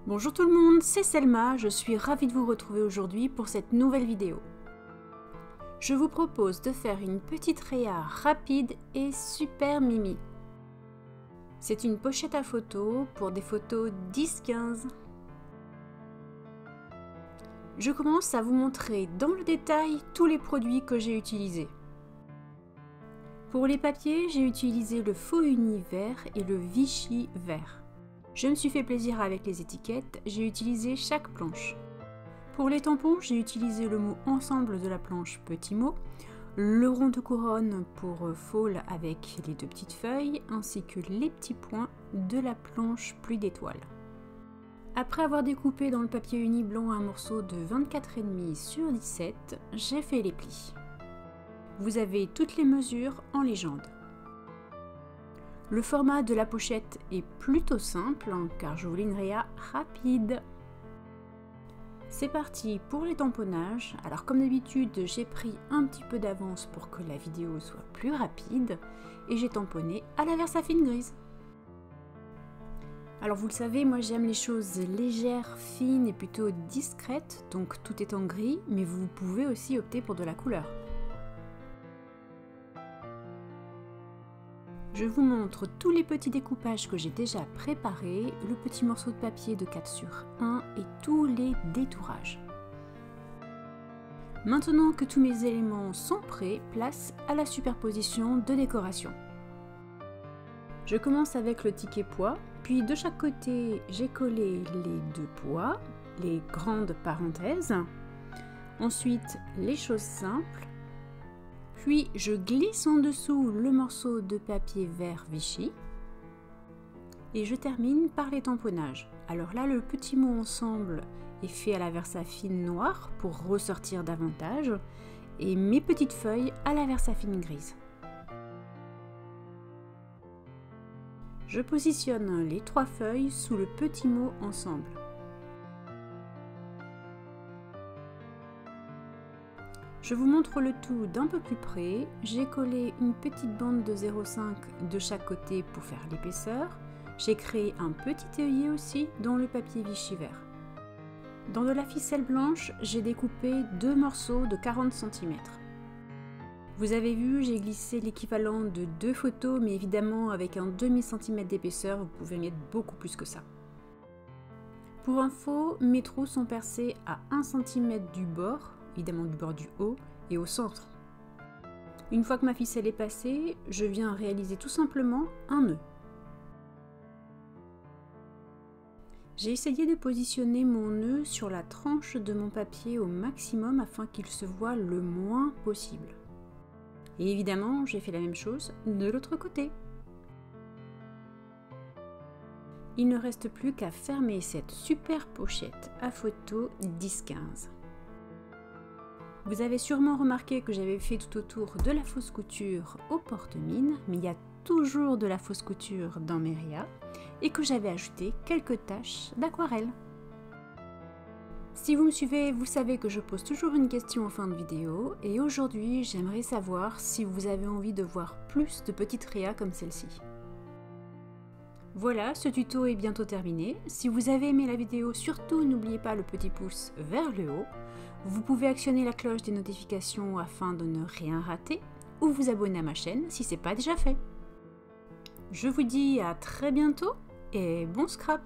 Bonjour tout le monde, c'est Selma, je suis ravie de vous retrouver aujourd'hui pour cette nouvelle vidéo. Je vous propose de faire une petite réa rapide et super mimi. C'est une pochette à photos pour des photos 10-15. Je commence à vous montrer dans le détail tous les produits que j'ai utilisés. Pour les papiers, j'ai utilisé le faux uni vert et le Vichy vert. Je me suis fait plaisir avec les étiquettes, j'ai utilisé chaque planche. Pour les tampons, j'ai utilisé le mot ensemble de la planche petit mot, le rond de couronne pour fall avec les deux petites feuilles, ainsi que les petits points de la planche pluie d'étoiles. Après avoir découpé dans le papier uni blanc un morceau de 24,5 sur 17, j'ai fait les plis. Vous avez toutes les mesures en légende. Le format de la pochette est plutôt simple car je voulais une réa rapide. C'est parti pour les tamponnages. Alors comme d'habitude, j'ai pris un petit peu d'avance pour que la vidéo soit plus rapide et j'ai tamponné à la Versafine grise. Alors vous le savez, moi j'aime les choses légères, fines et plutôt discrètes, donc tout est en gris, mais vous pouvez aussi opter pour de la couleur. Je vous montre tous les petits découpages que j'ai déjà préparés, le petit morceau de papier de 4 sur 1 et tous les détourages. Maintenant que tous mes éléments sont prêts, place à la superposition de décoration. Je commence avec le ticket pois, puis de chaque côté j'ai collé les deux pois, les grandes parenthèses, ensuite les choses simples. Puis je glisse en dessous le morceau de papier vert Vichy et je termine par les tamponnages. Alors là, le petit mot ensemble est fait à la Versafine noire pour ressortir davantage et mes petites feuilles à la Versafine grise. Je positionne les trois feuilles sous le petit mot ensemble. Je vous montre le tout d'un peu plus près. J'ai collé une petite bande de 0,5 de chaque côté pour faire l'épaisseur. J'ai créé un petit œillet aussi dans le papier Vichy vert. Dans de la ficelle blanche, j'ai découpé deux morceaux de 40 cm. Vous avez vu, j'ai glissé l'équivalent de deux photos, mais évidemment avec un demi-centimètre d'épaisseur, vous pouvez mettre beaucoup plus que ça. Pour info, mes trous sont percés à 1 cm du bord, évidemment du bord du haut et au centre. Une fois que ma ficelle est passée, je viens réaliser tout simplement un nœud. J'ai essayé de positionner mon nœud sur la tranche de mon papier au maximum afin qu'il se voie le moins possible. Et évidemment, j'ai fait la même chose de l'autre côté. Il ne reste plus qu'à fermer cette super pochette à photo 10-15. Vous avez sûrement remarqué que j'avais fait tout autour de la fausse couture au porte-mine, mais il y a toujours de la fausse couture dans mes réas, et que j'avais ajouté quelques taches d'aquarelle. Si vous me suivez, vous savez que je pose toujours une question en fin de vidéo, et aujourd'hui j'aimerais savoir si vous avez envie de voir plus de petites réas comme celle-ci. Voilà, ce tuto est bientôt terminé. Si vous avez aimé la vidéo, surtout n'oubliez pas le petit pouce vers le haut. Vous pouvez actionner la cloche des notifications afin de ne rien rater ou vous abonner à ma chaîne si ce n'est pas déjà fait. Je vous dis à très bientôt et bon scrap!